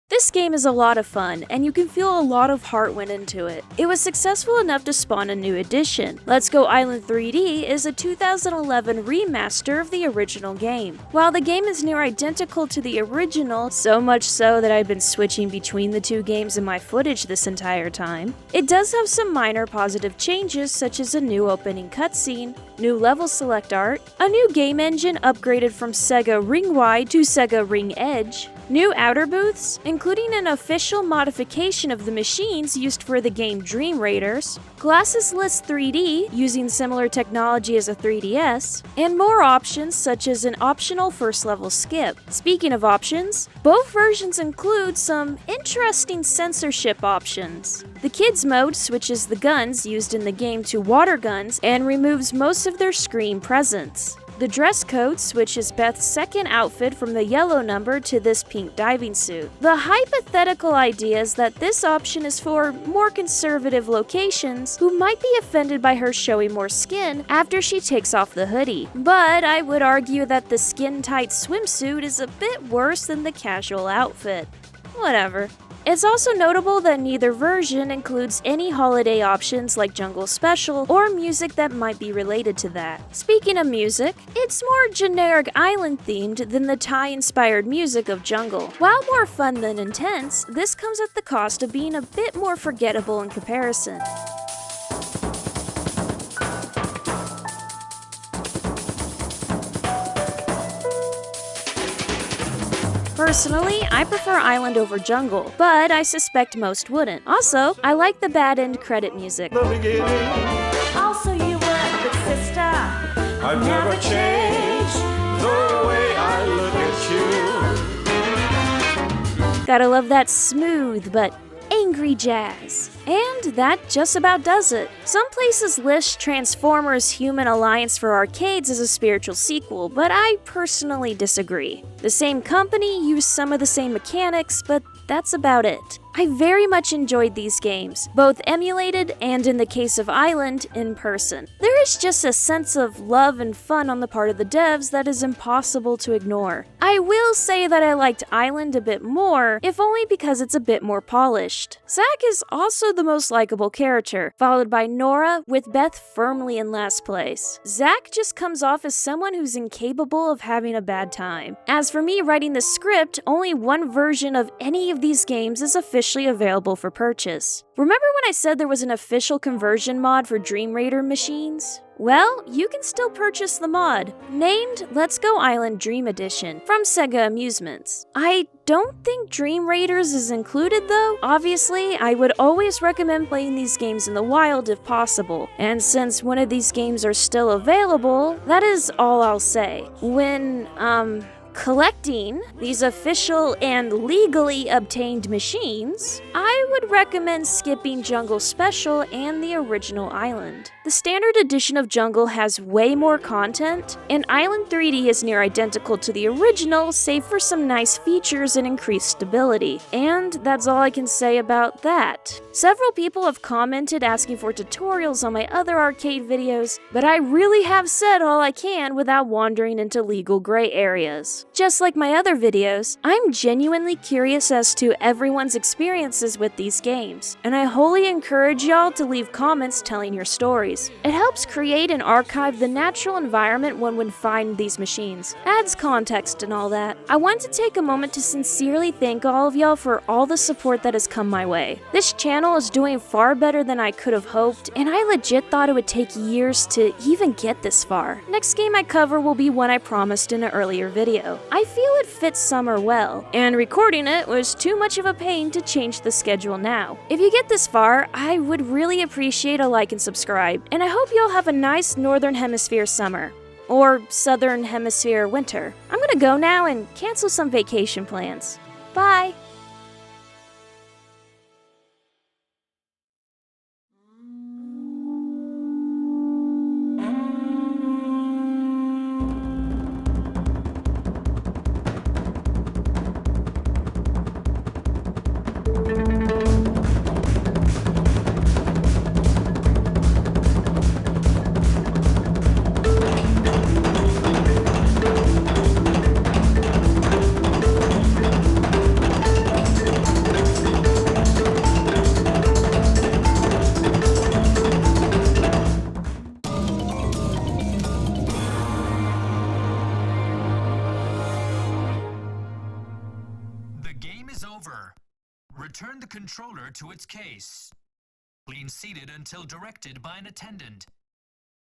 This game is a lot of fun, and you can feel a lot of heart went into it. It was successful enough to spawn a new edition. Let's Go Island 3D is a 2011 remaster of the original game. While the game is near identical to the original, so much so that I've been switching between the two games in my footage this entire time, it does have some minor positive changes such as a new opening cutscene, new level select art, a new game engine upgraded from Sega Ring Wide to Sega Ring Edge, new outer booths, including an official modification of the machines used for the game Dream Raiders, glassesless 3D using similar technology as a 3DS, and more options such as an optional first level skip. Speaking of options, both versions include some interesting censorship options. The Kids mode switches the guns used in the game to water guns and removes most of their screen presence. The dress code switches Beth's second outfit from the yellow number to this pink diving suit. The hypothetical idea is that this option is for more conservative locations who might be offended by her showing more skin after she takes off the hoodie. But I would argue that the skin-tight swimsuit is a bit worse than the casual outfit. Whatever. It's also notable that neither version includes any holiday options like Jungle Special or music that might be related to that. Speaking of music, it's more generic island themed than the Thai-inspired music of Jungle. While more fun than intense, this comes at the cost of being a bit more forgettable in comparison. Personally, I prefer Island over Jungle, but I suspect most wouldn't. Also, I like the bad end credit music. Also, you were a good sister. I've never changed the way I look at you. Gotta love that smooth but angry jazz. And that just about does it. Some places list Transformers Human Alliance for arcades as a spiritual sequel, but I personally disagree. The same company used some of the same mechanics, but that's about it. I very much enjoyed these games, both emulated and, in the case of Island, in person. There is just a sense of love and fun on the part of the devs that is impossible to ignore. I will say that I liked Island a bit more, if only because it's a bit more polished. Zack is also the most likable character, followed by Nora, with Beth firmly in last place. Zack just comes off as someone who's incapable of having a bad time. As for me writing the script, only one version of any of these games is officially available for purchase. Remember when I said there was an official conversion mod for Dream Raider machines? Well, you can still purchase the mod, named Let's Go Island Dream Edition, from Sega Amusements. I don't think Dream Raiders is included though. Obviously, I would always recommend playing these games in the wild if possible, and since one of these games are still available, that is all I'll say. When, collecting these official and legally obtained machines, I would recommend skipping Jungle Special and the original Island. The standard edition of Jungle has way more content, and Island 3D is near identical to the original, save for some nice features and increased stability. And that's all I can say about that. Several people have commented asking for tutorials on my other arcade videos, but I really have said all I can without wandering into legal gray areas. Just like my other videos, I'm genuinely curious as to everyone's experiences with these games, and I wholly encourage y'all to leave comments telling your stories. It helps create and archive the natural environment one would find these machines, adds context and all that. I want to take a moment to sincerely thank all of y'all for all the support that has come my way. This channel is doing far better than I could have hoped, and I legit thought it would take years to even get this far. Next game I cover will be one I promised in an earlier video. I feel it fits summer well, and recording it was too much of a pain to change the schedule now. If you get this far, I would really appreciate a like and subscribe, and I hope you'll have a nice Northern Hemisphere summer. Or Southern Hemisphere winter. I'm gonna go now and cancel some vacation plans. Bye! is over. Return the controller to its case. Clean seated until directed by an attendant.